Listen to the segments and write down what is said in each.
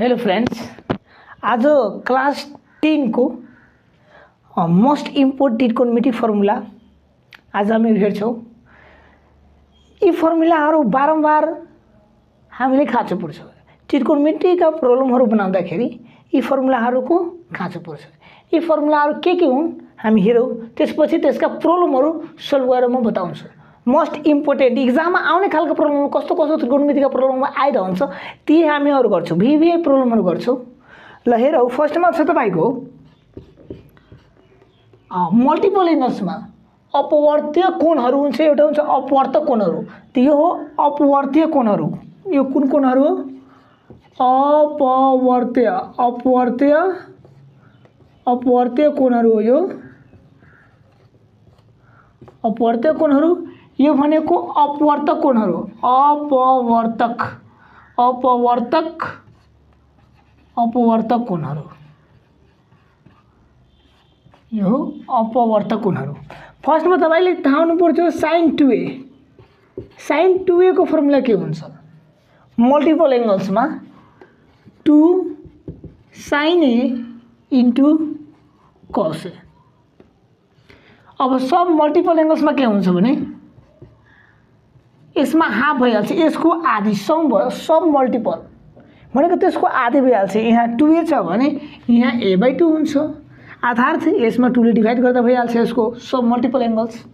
Hello friends, आज class 10 को most important त्रिकोणमिति formula आज हामी हेर्छौं। यी फर्मुलाहरू बारम्बार हामीले खाँचो पर्छ। त्रिकोणमितिका प्रब्लमहरू बनाउँदाखेरि यी फर्मुलाहरूको खाँचो पर्छ। यी फर्मुलाहरू के हुन् हामी हेरौं, त्यसपछि त्यसका प्रब्लमहरू सल्भ गरेर म बताउँछु। मोस्ट इम्पोर्टेन्ट एक्जाममा आउने खालको प्रब्लम कस्तो कस्तो त्रिकोणमितिका प्रब्लममा आइरहन्छ ती हामीहरू गर्छौं, भिभिआई प्रब्लमहरू गर्छौं। ल हेरौं, फर्स्टमा छ तपाईको मल्टिपल एंगल्समा अपवर्तीय कोणहरू हुन्छ। एउटा हुन्छ अपवर्त कोणहरू, त्यो हो अपवर्तीय कोणहरू। यो कुन कोणहरू हो? अपवर्तीय अपवर्तीय अपवर्तीय कोणहरू हो। यो अपवर्तीय कोणहरू, यो भनेको अपवर्तक कोणहरू। अपवर्तक अपवर्तक अपवर्तक कोणहरू, यो अपवर्तक कोणहरू। फर्स्टमा तपाईले थाहा हुनुपर्छ sin 2a। sin 2a को फर्मुला के हुन्छ? मल्टिपल एंगल्समा 2 sin a into cos a। अब सब मल्टिपल एंगल्समा के हुन्छ भने यसमा हाफ भइहाल्छ, यसको आधी सम भयो। सब मल्टिपल भनेको त्यसको आधी भइहाल्छ। यहाँ 2a छ भने यहाँ a/2 हुन्छ। अर्थात् यसमा 2 ले डिभाइड गर्दा भइहाल्छ यसको सब मल्टिपल एंगल्स।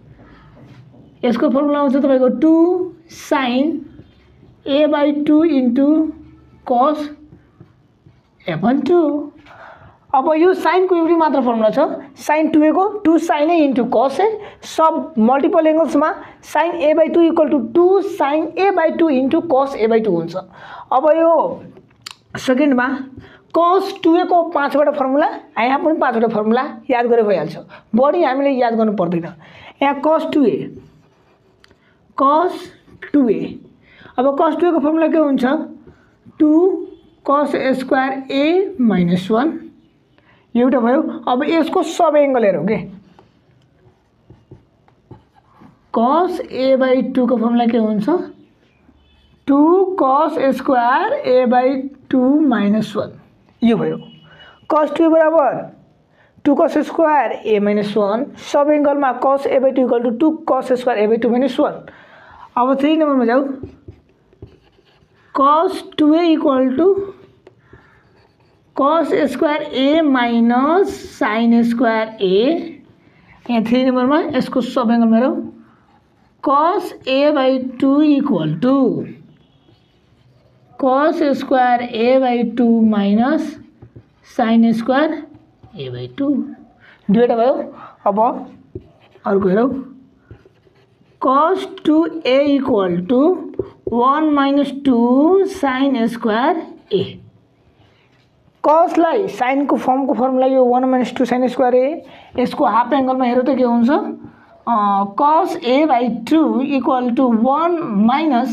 यसको फर्मुला हुन्छ तपाईको 2 sin a/2 into cos a/2। अब यो साइन को एउटै मात्र फर्मुला छ, sin 2a को 2 sin a into cos a। सब मल्टिपल एंगल्समा sin a/2 equal to 2 sin a/2 into cos a/2 हुन्छ। अब यो सेकेन्डमा cos 2a को 5 वटा फर्मुला, यहाँ पनि 5 वटा फर्मुला याद गरे भइहाल्छ। बढी हामीले याद गर्नु पर्दैन। यहाँ cos 2a अब cos 2a को फर्मुला के हुन्छ? 2 cos स्क्वायर a minus 1 एउटा भयो। अब यसको सब एंगल हेरौं के, cos a/2 को फर्मुला के हुन्छ? 2 cos स्क्वायर a/2 minus 1 यो भयो। cos 2 बराबर 2 cos स्क्वायर a minus 1। सब एंगलमा cos a/2 equal to 2 cos square a/2 minus 1। अब 3 नम्बरमा जाऊ, cos 2a equal to cos square a minus sin square a। यहाँ 3 नम्बरमा यसको सब एंगल हेरौं, cos a/2 equal to cos square a/2 minus sin square a/2 दुईटा भयो। अब अर्को हेरौं, cos 2a equal to 1 minus 2 sin square a। cos लाई sin को फर्म को फर्मुला यो 1 minus 2 sin स्क्वायर a। यसको हाफ एंगलमा हेरौं त के हुन्छ? cos a/2 equal to 1 minus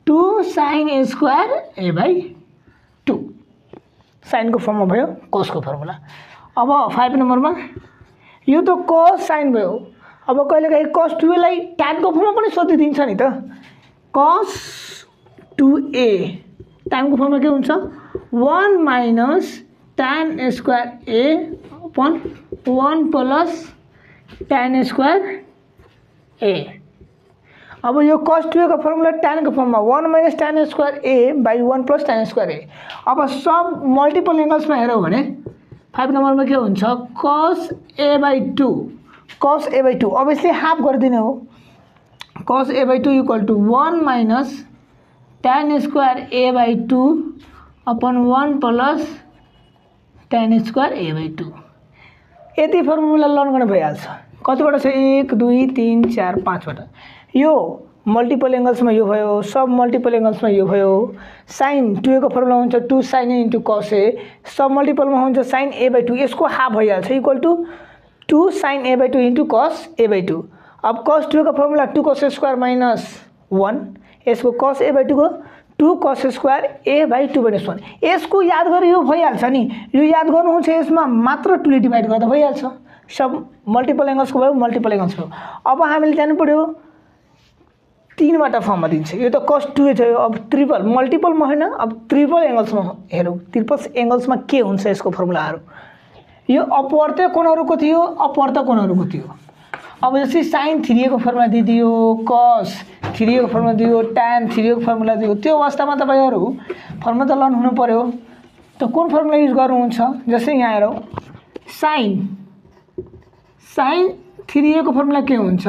2 sin square a/2। sin को फर्ममा भयो, cos को फर्मुला। अब 5 नम्बरमा यो त cos sin भयो। अब कहिलेकाहीँ cos 2a लाई tan को फर्ममा पनि सोधिदिन्छ नि त। cos 2a tan को फर्ममा के हुन्छ? 1 minus tan square a upon 1 plus tan square a। अब यो cos 2a का फर्मुला tan को फर्ममा 1 minus tan square a by 1 plus tan square a। अब सब मल्टिपल एंगल्समा हेरौं भने 5 नम्बरमा के हुन्छ? cos a/2 cos a/2 obviously half गर्दिने हो। cos a/2 equal to 1 minus tan square a/2 upon 1 plus tan square a/2। यति फर्मुला लर्न गर्न भइहाल्छ। कतिवटा छ? 1 2 3 4 5 वटा। यो मल्टिपल एंगल्समा यो भयो, सब मल्टिपल एंगल्समा यो भयो। sin 2a को फर्मुला हुन्छ 2 sin a into cos a। सब मल्टिपलमा हुन्छ sin a/2, यसको हाफ भइहाल्छ equal to 2 sin a/2 into cos a/2। अब cos 2a को फर्मुला 2 cos स्क्वायर माइनस 1, यसको cos a/2 को 2 cos स्क्वायर a/2 minus 1। यसको याद गरे यो भइहाल्छ नि। यो याद गर्नुहुन्छ, यसमा मात्र 2 ले डिभाइड गर्दा भइहाल्छ। सब मल्टिपल एंगल्स को भयो, मल्टिपल एंगल्स भयो। अब हामीले जानु पर्यो 3बाट फर्ममा दिन्छ। यो त cos 2a छ। अब ट्रिपल मल्टिपलमा हैन, अब ट्रिपल एंगल्समा हेरौँ। ट्रिपल एंगल्समा के हुन्छ यसको फर्मुलाहरु। यो अपवर्त्य कोणहरुको थियो, अपवर्त्य कोणहरुको थियो। अब जस्तै sin 3a को फर्मुला दिदियो, cos 3a को फर्मुला दियो, tan 3a को फर्मुला दियो। त्यो अवस्थामा तपाईहरु फर्मुला त लर्न हुनु पर्यो। त कुन फर्मुला युज गर्नुहुन्छ? जस्तै यहाँ हेरौँ, sin 3a को फर्मुला के हुन्छ?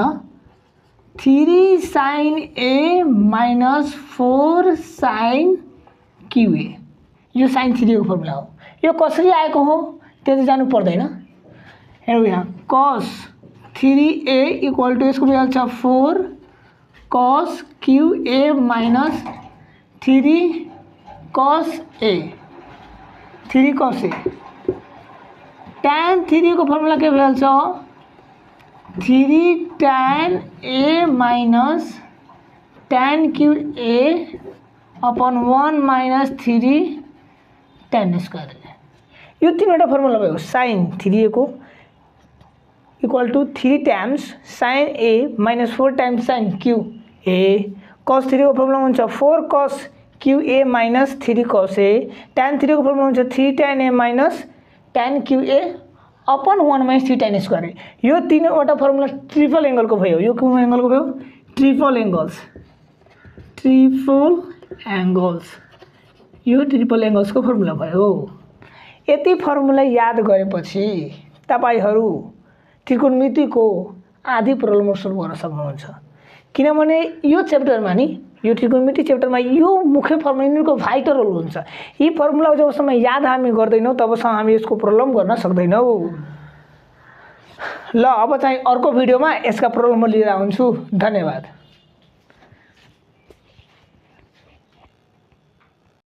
3 sin a minus 4 sin qa। यो sin 3a को फर्मुला हो। यो कसरी आएको हो त्यो त जान्नु पर्दैन। हेरौँ यहाँ cos 3a इक्वल टु यसको भ्यालु छ 4 cos qa minus 3 cos a, 3 cos a। tan 3a को फर्मुला के भ्यालु छ 3 tan a minus tan qa upon 1 minus 3 tan square. यो तीनवटा फर्मुला भयो। sin 3a को equal to 3 times sin a minus 4 times sin qa। cos 3 को formula हुन्छ 4 cos qa minus 3 cos a। tan 3 को formula हुन्छ 3 tan a minus tan qa upon 1 minus 3 tan square. यो तीनवटा फर्मुला ट्रिपल एंगल को भयो। यो कुन एंगल को भयो? Triple angles. ट्रिपल एंगल्स, यो ट्रिपल एंगल्स को फर्मुला भयो। यति फर्मुला याद गरेपछि तपाईहरु त्रिकोणमितिको आधी प्रब्लम सल्भ गर्न सक्नुहुन्छ। किनभने यो च्याप्टरमा नि, यो त्रिकोणमिति च्याप्टरमा यो मुख्य फर्मुलाको भाइटल रोल हुन्छ। यी फर्मुला जबसम्म याद हामी गर्दैनौं तबसम्म हामी यसको प्रब्लम गर्न सक्दैनौं। ल अब चाहिँ अर्को भिडियोमा यसका प्रब्लम लिएर आउँछु। धन्यवाद।